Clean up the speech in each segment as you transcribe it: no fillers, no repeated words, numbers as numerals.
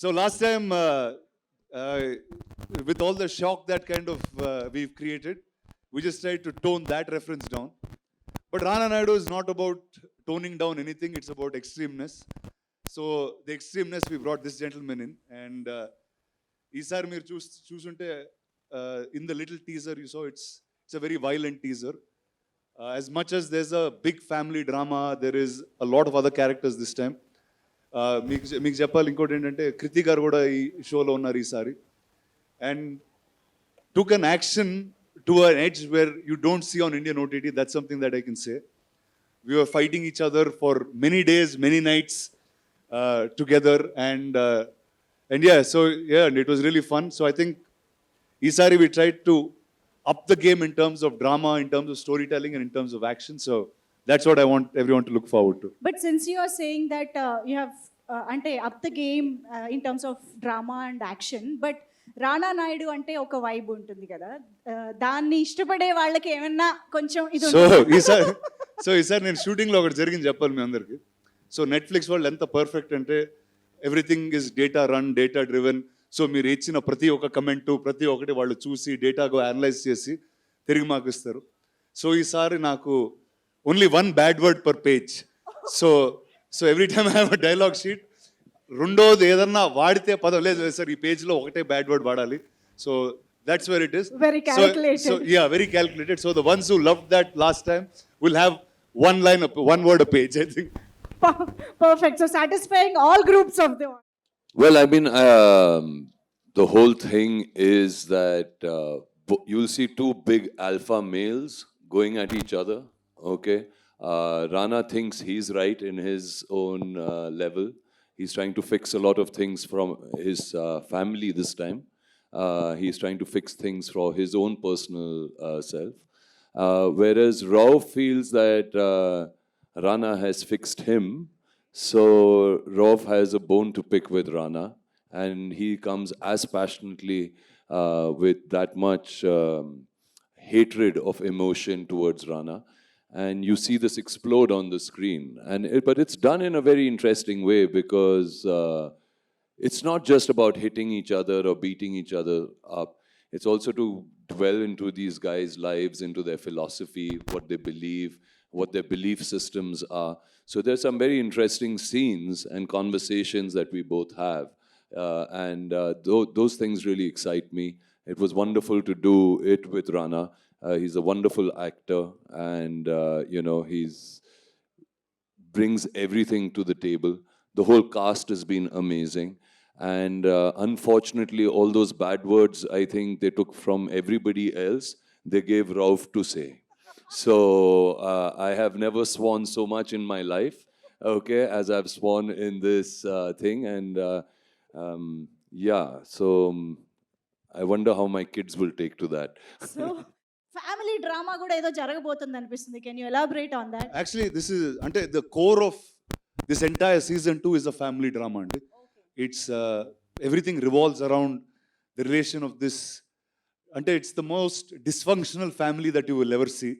So last time, uh, with all the shock that kind of we've created, we just tried to tone that reference down. But Rana Naidu is not about toning down anything, it's about extremeness. So the extremeness, we brought this gentleman in. And ఈసారి మీరు చూసుంటే in the little teaser you saw, it's a very violent teaser. As much as there's a big family drama, there is a lot of other characters this time. మీకు చెప్పాలి ఇంకోటి ఏంటంటే కృతి గారు కూడా ఈ షోలో ఉన్నారు ఈసారి. And took an action to an edge where you don't see on Indian OTT. That's something that I can say. We were fighting each other for many days, many nights together, and yeah, so yeah, and it was really fun. So I think Isari we tried to up the game in terms of drama, in terms of storytelling, and in terms of action. So that's what I want everyone to look forward to. But since you are saying that you have ante up the game in terms of drama and action, but రానా నాయుడు అంటే ఒక vibe ఉంటుంది కదా, దాన్ని ఇష్టపడే వాళ్ళకి ఏమన్నా కొంచెం ఇది ఈసారి నేను షూటింగ్లో ఒకటి జరిగింది చెప్పాలి మీ అందరికి. సో నెట్ఫ్లిక్స్ వాళ్ళు ఎంత పర్ఫెక్ట్ అంటే everything is data run, data driven. So మీరు ఇచ్చిన ప్రతి ఒక్క కమెంటు, ప్రతి ఒక్కటి వాళ్ళు చూసి డేటాకు అనలైజ్ చేసి తిరిగి మాకు ఇస్తారు. సో ఈసారి నాకు only 1 bad word per page. So every time I have a dialogue sheet. రెండోది ఏదన్నా వాడితే పదం లేదు సార్, ఈ పేజ్లో ఒకటే బ్యాడ్ వర్డ్ వాడాలి. So that's where it is. Very calculated. So yeah, very calculated. So the ones who loved that last time will have one word a page, I think. Perfect. So satisfying all groups of the. Well, I mean, the whole thing is that you'll see two big alpha males going at each other. Okay, Rana thinks he's right in his own level. He's trying to fix a lot of things from his family this time. He's trying to fix things for his own personal self. Whereas Rao feels that Rana has fixed him. So Rauf has a bone to pick with Rana, and he comes as passionately with that much hatred of emotion towards Rana. And you see this explode on the screen. But it's done in a very interesting way because it's not just about hitting each other or beating each other up. It's also to dwell into these guys' lives, into their philosophy, what they believe, what their belief systems are. So there's some very interesting scenes and conversations that we both have. Those things really excite me. It was wonderful to do it with Rana. He's a wonderful actor, and he's brings everything to the table. The whole cast has been amazing. And unfortunately, all those bad words, I think they took from everybody else, they gave Rauf to say. So I have never sworn so much in my life, okay, as I've sworn in this thing. And so I wonder how my kids will take to that. So family drama kuda edo jaragabotundi anipistundi. Can you elaborate on that? Actually, this is ante the core of this entire season 2 is a family drama. Ante it's everything revolves around the relation of this. Ante it's the most dysfunctional family that you will ever see.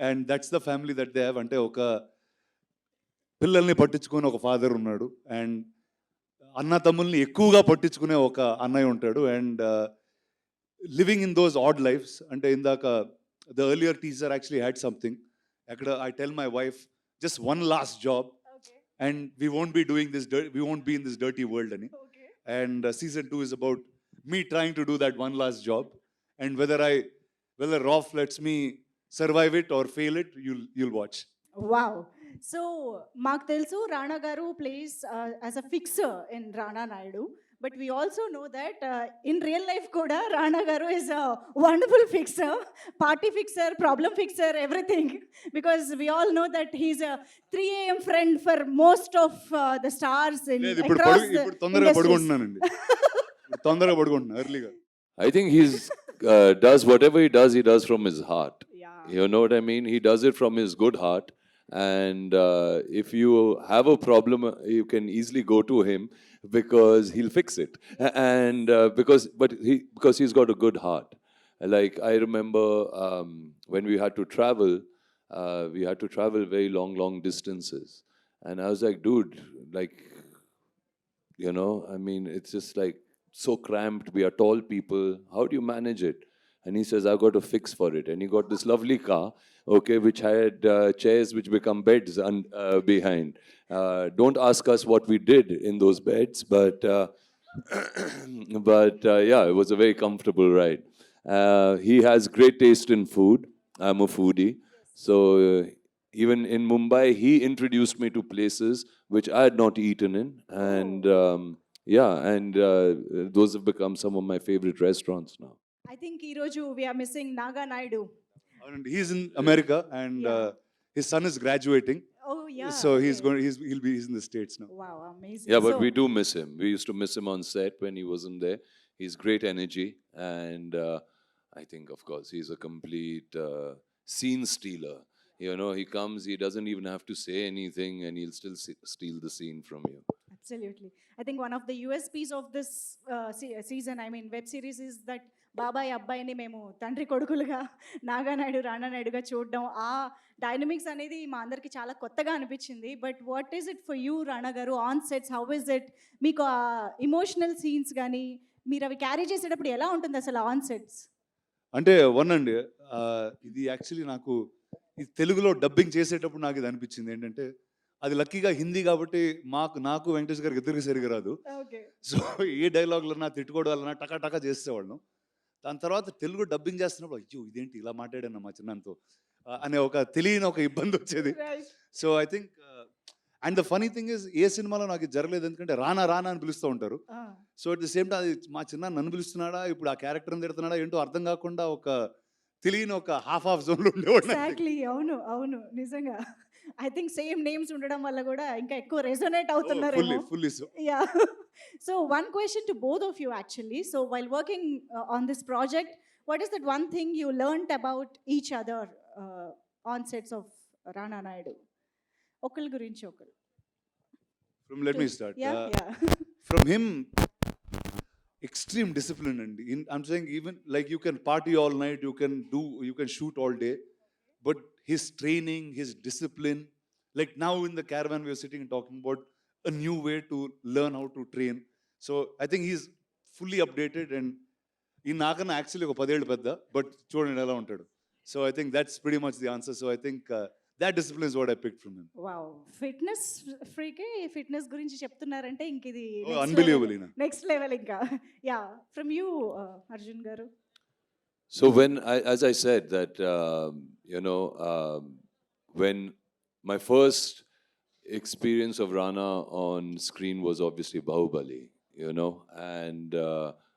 And that's the family that they have. Ante oka పిల్లల్ని పట్టించుకునే ఒక father ఉన్నాడు, and అన్న తమ్ముల్ని ఎక్కువగా పట్టించుకునే ఒక అన్నయ్య ఉంటాడు. And living in those odd lifes. అంటే ఇందాక the earlier teaser actually had something. అక్కడ I tell my wife just one last job and we won't be doing this, we won't be in this dirty world అని. And season 2 is about me trying to do that one last job, and whether Rauf lets me survive it or fail it, you'll watch. Wow. So మాకు తెలుసు రాణా గారు plays as a fixer in Rana Naidu, but we also know that in real life kuda Rana garu is a wonderful fixer, party fixer, problem fixer, everything, because we all know that he's a 3 a.m. friend for most of the stars in across the తొందరగా పడుకుంటున్నానండి. తొందరగా పడుకుంటున్నా ఎర్లీగా. I think he's does whatever he does from his heart. Yeah. You know what I mean? He does it from his good heart. And if you have a problem, you can easily go to him because he'll fix it. And because he's got a good heart. Like I remember when we had to travel very long distances. And I was like, dude, like, You know, I mean, it's just like so cramped. We are tall people. How do you manage it? And he says, I've got a fix for it. And he got this lovely car, okay, which had chairs which become beds behind. Don't ask us what we did in those beds, but yeah, it was a very comfortable ride. He has great taste in food. I'm a foodie. So even in Mumbai, he introduced me to places which I had not eaten in. And yeah, and those have become some of my favorite restaurants now. I think ఈరోజు we are missing Naga Naidu. And he's in America, and Yeah. his son is graduating. Oh yeah. So he's okay. going. He's in the States now. Wow, amazing. Yeah, but So- we do miss him. We used to miss him on set when he wasn't there. He's great energy, and I think, of course, he's a complete scene stealer. You know, he comes, he doesn't even have to say anything, and he'll still steal the scene from you. Absolutely. I think one of the USPs of this season, I mean, web series is that బాబాయ్ అబ్బాయిని మేము తండ్రి కొడుకులుగా నాగానాయుడు రానానాయుడుగా చూడడం ఆ dynamics అనేది మా అందరికి చాలా కొత్తగా అనిపించింది. But what is it for you Rana garu on sets? How is it? మీకు ఆ ఇమోషనల్ సీన్స్ కానీ మీరు అవి క్యారీ చేసేటప్పుడు ఎలా ఉంటుంది అసలు ఆన్ సెట్స్? అంటే వన్ అండి, ఇది యాక్చువల్లీ నాకు ఈ తెలుగులో డబ్బింగ్ చేసేటప్పుడు నాకు ఇది అనిపించింది ఏంటంటే, అది లక్కీగా హిందీ కాబట్టి నాకు వెంకటేష్ గారికి ఇద్దరికి సరిగా రాదు. ఓకే. సో ఏ డైలాగులన్నా తిట్టుకోవడాలన్నా టకా చేసేవాళ్ళం. దాని తర్వాత తెలుగు డబ్బింగ్ చేస్తున్నప్పుడు అయ్యో ఇదేంటి ఇలా మాట్లాడాను మా చిన్నంతో అనే ఒక తెలియని ఒక ఇబ్బంది వచ్చేది. So I think and the funny thing is, ఏ సినిమాలో నాకు ఇది జరగలేదు, ఎందుకంటే రానా అని పిలుస్తూ ఉంటారు. So at the same time అది మా చిన్న నన్ను పిలుస్తున్నాడా, ఇప్పుడు ఆ క్యారెక్టర్ని తిడుతున్నాడా ఏంటో అర్థం కాకుండా ఒక తెలియని ఒక హాఫ్ జోన్లో ఉండేవాడు. ఎగ్జాక్ట్లీ. అవును అవును నిజంగా. ఐ థింక్ సేమ్ నేమ్స్ ఉండడం వల్ల కూడా ఇంకా ఎక్కువ రెజోనేట్ అవుతున్నారేమో. Fully so. Yeah. So one question to both of you actually. So while working on this project, what is that one thing you learned about each other on sets of Rana Naidu? Okal gurinchi okal. From let me start. Yeah. From him, extreme discipline, and I'm saying even like you can party all night, you can shoot all day, but his training, his discipline, like now in the caravan we are sitting and talking about a new way to learn how to train. So I think he's fully updated, and ఈ నాకన్నా actually ఒక 10 ఏళ్ళు పెద్ద, but చూడండి ఎలా ఉంటాడు. So I think that's pretty much the answer. So I think that discipline is what I picked from him. Wow. Fitness freak fitness గురించి చెప్తున్నారంటే ఇంక ఇది unbelievable. నెక్స్ట్ లెవెల్ ఇంకా. Yeah. From you, Arjun garu. So as I said that, when my first experience of Rana on screen was obviously Bahubali, and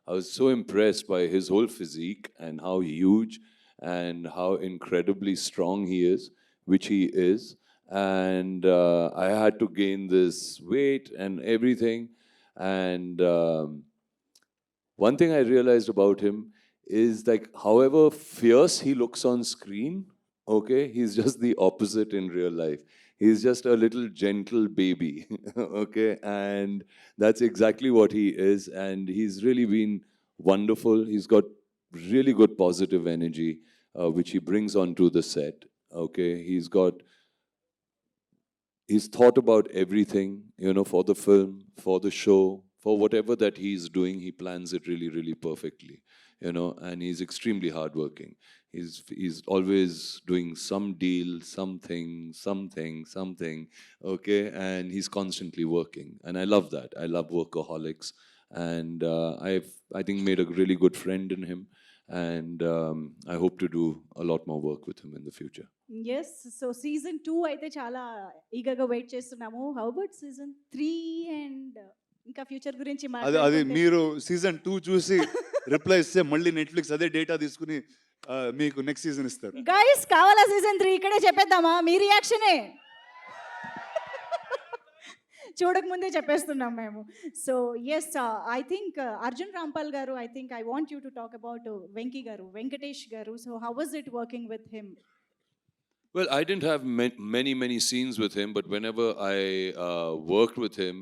I was so impressed by his whole physique and how huge and how incredibly strong he is, which he is. And I had to gain this weight and everything. And one thing I realized about him is like, however fierce he looks on screen, okay, he's just the opposite in real life. He's just a little gentle baby, okay? And that's exactly what he is. And he's really been wonderful. He's got really good positive energy, which he brings onto the set, okay? He's thought about everything, for the film, for the show, for whatever that he's doing, he plans it really, really perfectly, and he's extremely hardworking. He's always doing some deal, something, okay? And he's constantly working. And I love that. I love workaholics. And I think, made a really good friend in him. And I hope to do a lot more work with him in the future. Yes. So season 2 అయితే చాలా ఈగర్గా wait చేస్తున్నాము. How about season 3 and ఇంకా future గురించి అది మాట్లాడుకుంటే? మీరు season 2 చూసి reply ఇస్తే మళ్ళీ నెట్ఫ్లిక్స్ అదే డేటా తీసుకుని మీకు నెక్స్ట్ సీజన్ ఇస్తారు. గైస్ కావాలా సీజన్ 3? ఇక్కడే చెప్పేద్దామా? మీ రియాక్షనే చూడకముందే చెప్పేస్తున్నాం మేము. So yes, I think Arjun Rampal garu, I think I want you to talk about Venky garu, Venkatesh garu. So how was it working with him? Well, I didn't have many scenes with him, but whenever I worked with him,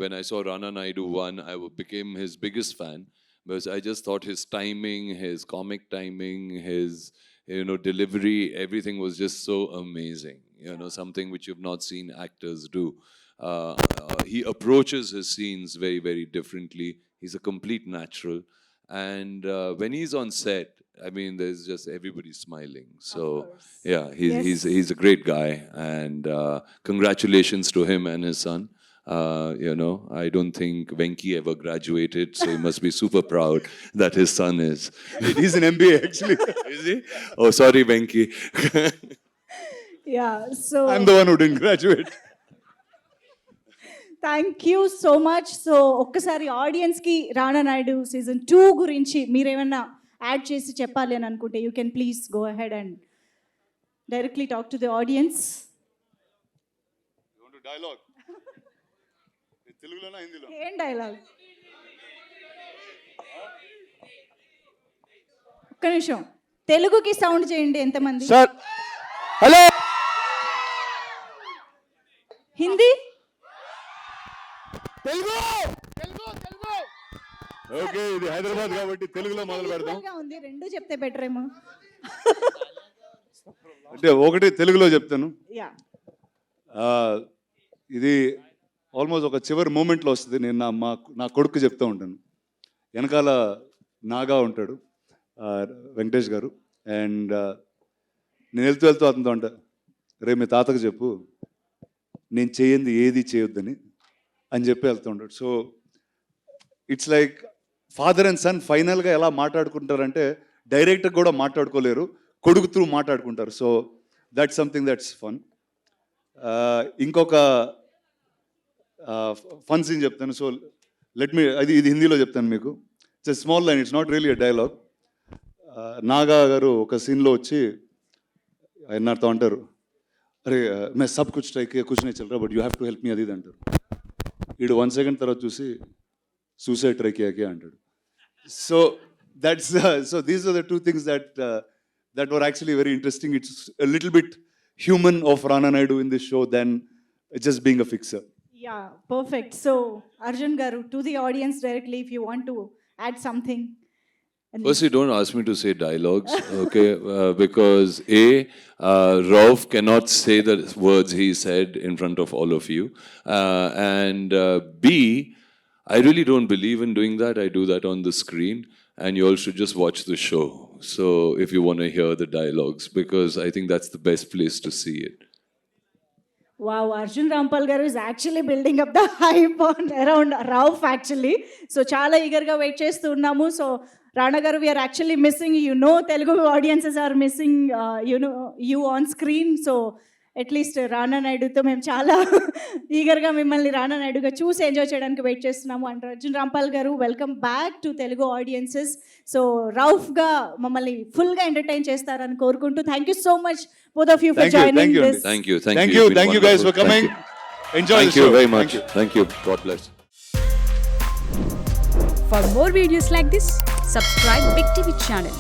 when I saw Rana Naidu 1, I became his biggest fan, because I just thought his timing, his comic timing, his delivery, everything was just so amazing. Something which you've not seen actors do. he approaches his scenes very, very differently. He's a complete natural. And when he's on set, I mean, there's just everybody smiling. So, course. yeah, Yes. he's a great guy. And congratulations to him and his son. You know, I don't think Venki ever graduated, so he must be super proud that his son is. He's an MBA actually. Is he? Oh, sorry, Venki. Yeah, so I'm the one who didn't graduate. Thank you so much. So ఒక్కసారి ఆడియన్స్కి Rana Naidu season 2 గురించి మీరేమన్నా add చేసి చెప్పాలి అని అనుకుంటే you can please go ahead and directly talk to the audience. Dialogue తెలుగులోనా హిందీలో? ఏం డైలాగ్? ఒక్క నిమిషం, తెలుగుకి సౌండ్ చేయండి ఎంతమంది. Sir hello. Hindi? Telugu okay, ఇది హైదరాబాద్ కాబట్టి తెలుగులో మొదలు పెడదాం. Equal గా ఉంది, రెండు చెప్తే బెటర్ ఏమో. అంటే ఒకటి తెలుగులో చెప్తాను. యా, ఇది ఆల్మోస్ట్ ఒక చివరి మూమెంట్లో వస్తుంది. నేను నా కొడుకు చెప్తూ ఉంటాను. వెనకాల నాగా ఉంటాడు, వెంకటేష్ గారు. అండ్ నేను వెళ్తూ అతనితో అంట, రే మీ తాతకు చెప్పు నేను చేయంది ఏది చేయొద్దని అని చెప్పి వెళ్తూ ఉంటాడు. So it's like father and son ఫైనల్గా ఎలా మాట్లాడుకుంటారంటే డైరెక్ట్గా కూడా మాట్లాడుకోలేరు, కొడుకు త్రూ మాట్లాడుకుంటారు. So that's something that's fun. ఇంకొక ఫన్ సీన్ చెప్తాను. సో ఇది హిందీలో చెప్తాను మీకు. It's small line, it's not really a dialogue. Naga గారు ఒక సీన్లో వచ్చి ఆయనతో అంటారు, అరే మే సబ్ కుచ్ ట్రై కియా కుచ్ नहीं चल रहा but you have to help me అది ఇది అంటారు. వీడు 1 సెకండ్ తర్వాత చూసి సూసైడ్ ట్రై కియా అంటాడు. So that's so these are the two things that were actually very interesting. It's a little bit human of Rana Naidu in this show than just being a fixer. Yeah, perfect. So Arjun garu, to the audience directly if you want to add something. Firstly, don't ask me to say dialogues, okay? Because Rauf cannot say the words he said in front of all of you. And B, I really don't believe in doing that. I do that on the screen. And you all should just watch the show. So if you want to hear the dialogues, because I think that's the best place to see it. Wow, Arjun Rampal garu is actually building up the hype on around Rauf actually. So చాలా ఈగర్గా wait చేస్తూ ఉన్నాము. So Rana garu, we are actually missing, Telugu audiences are missing, you on screen. So at least Rana Naidu తో మేము చాలా ఈగర్గా మిమ్మల్ని రానా నాయుడుగా చూసి enjoy చేయడానికి wait చేస్తున్నాము. And Arjun Rampal garu, welcome back to Telugu audiences. So రౌఫ్గా మమ్మల్ని ఫుల్గా ఎంటర్టైన్ చేస్తారని కోరుకుంటూ thank you so much both of you for joining this. Thank you. Thank You've been you guys wonderful. for coming. Thank you. Enjoy Thank the you show. very much. Thank you. God bless. For more videos like this, subscribe Big TV channel.